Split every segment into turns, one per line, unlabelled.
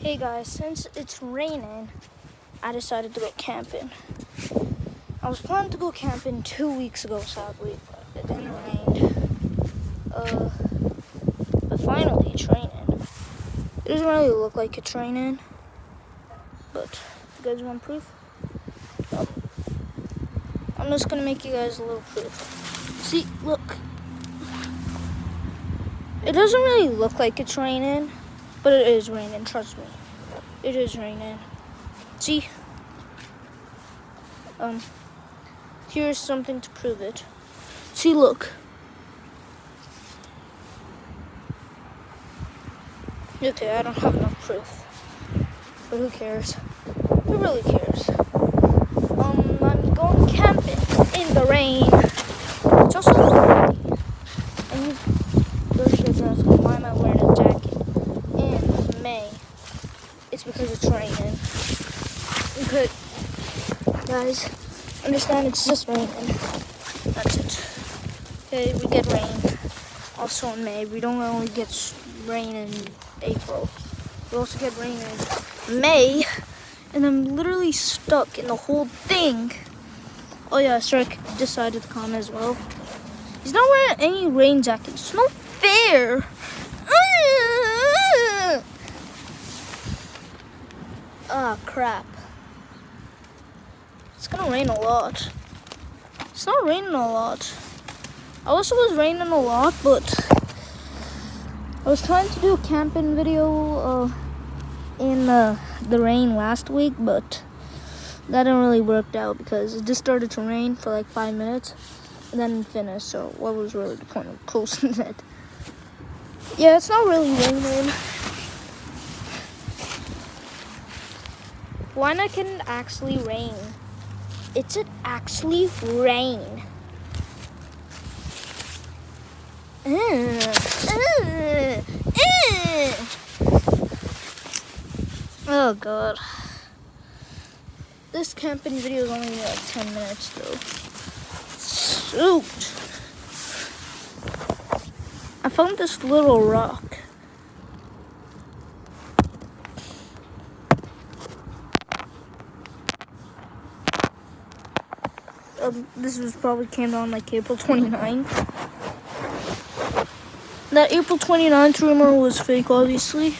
Hey guys, since it's raining, I decided to go camping. I was planning to go camping 2 weeks ago, sadly, but it didn't rain. But finally, it's raining. It doesn't really look like it's raining, but you guys want proof? Oh. I'm just gonna make you guys a little proof. See, look. It doesn't really look like it's raining, but it is raining, trust me. It is raining. See? Here's something to prove it. See, look. Okay, I don't have enough proof. But who cares? Who really cares? I'm going camping in the rain. It's also rainy. And those kids are asking, why am I wearing a jacket in May? It's because it's raining. Okay, guys, understand it's just raining. That's it. Okay, we get rain also in May. We don't only get rain in April. We also get rain in May. And I'm literally stuck in the whole thing. Oh yeah, Shrek decided to come as well. He's not wearing any rain jacket. It's not fair. Ah, crap. It's gonna rain a lot. It's not raining a lot. I wish it was raining a lot, but I was trying to do a camping video in the rain last week, but that didn't really work out because it just started to rain for like 5 minutes and then finished. So what was really the point of posting it? Yeah, it's not really raining. Why not can it actually rain? It's actually rain. Oh god. This camping video is only like 10 minutes though. Shoot. I found this little rock. This was probably came down like April 29th. That April 29th rumor was fake, obviously.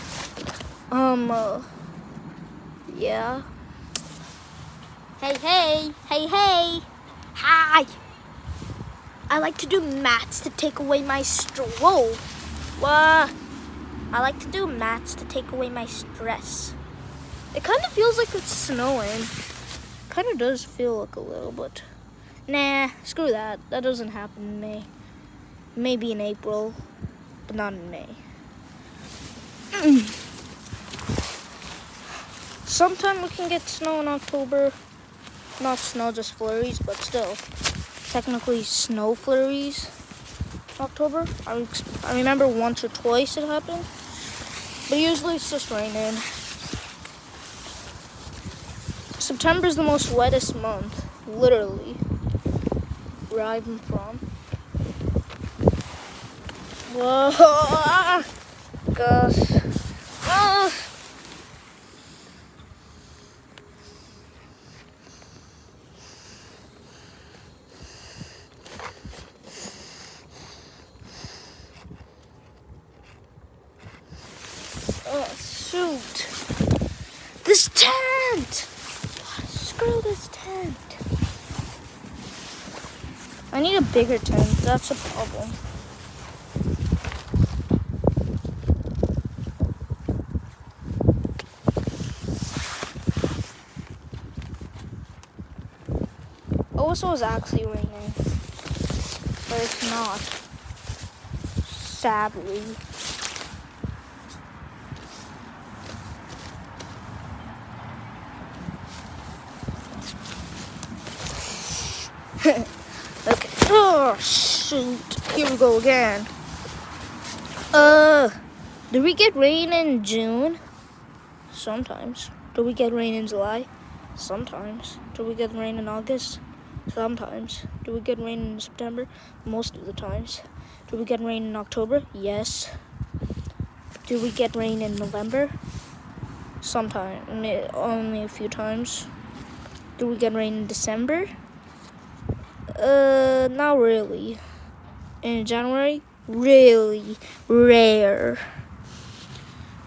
Yeah. Hey. Hi. I like to do mats to take away my Whoa. What? I like to do mats to take away my stress. It kind of feels like it's snowing. Kind of does feel like a little, but nah, screw that. That doesn't happen in May. Maybe in April, but not in May. Sometime we can get snow in October. Not snow, just flurries, but still. Technically snow flurries in October. I remember once or twice it happened. But usually it's just raining. September's the most wettest month, literally. Where I'm from. Whoa! Gosh. Ah. Oh, shoot. This tent! Screw this tent. I need a bigger tent. That's a problem. Also, it's actually raining, but it's not. Sadly. Okay. Oh shoot! Here we go again. Do we get rain in June? Sometimes. Do we get rain in July? Sometimes. Do we get rain in August? Sometimes. Do we get rain in September? Most of the times. Do we get rain in October? Yes. Do we get rain in November? only a few times. Do we get rain in December? Not really. In January, really rare.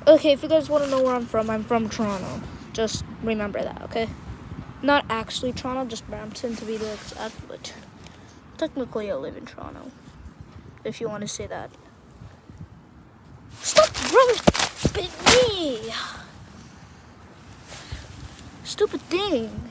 Okay, if you guys want to know where I'm from Toronto. Just remember that, okay? Not actually Toronto, just Brampton to be the exact, but technically I live in Toronto. If you want to say that. Stop rubbing me! Stupid thing.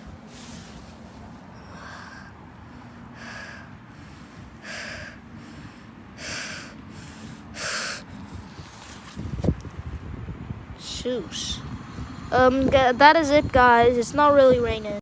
Shoes. That is it, guys. It's not really raining.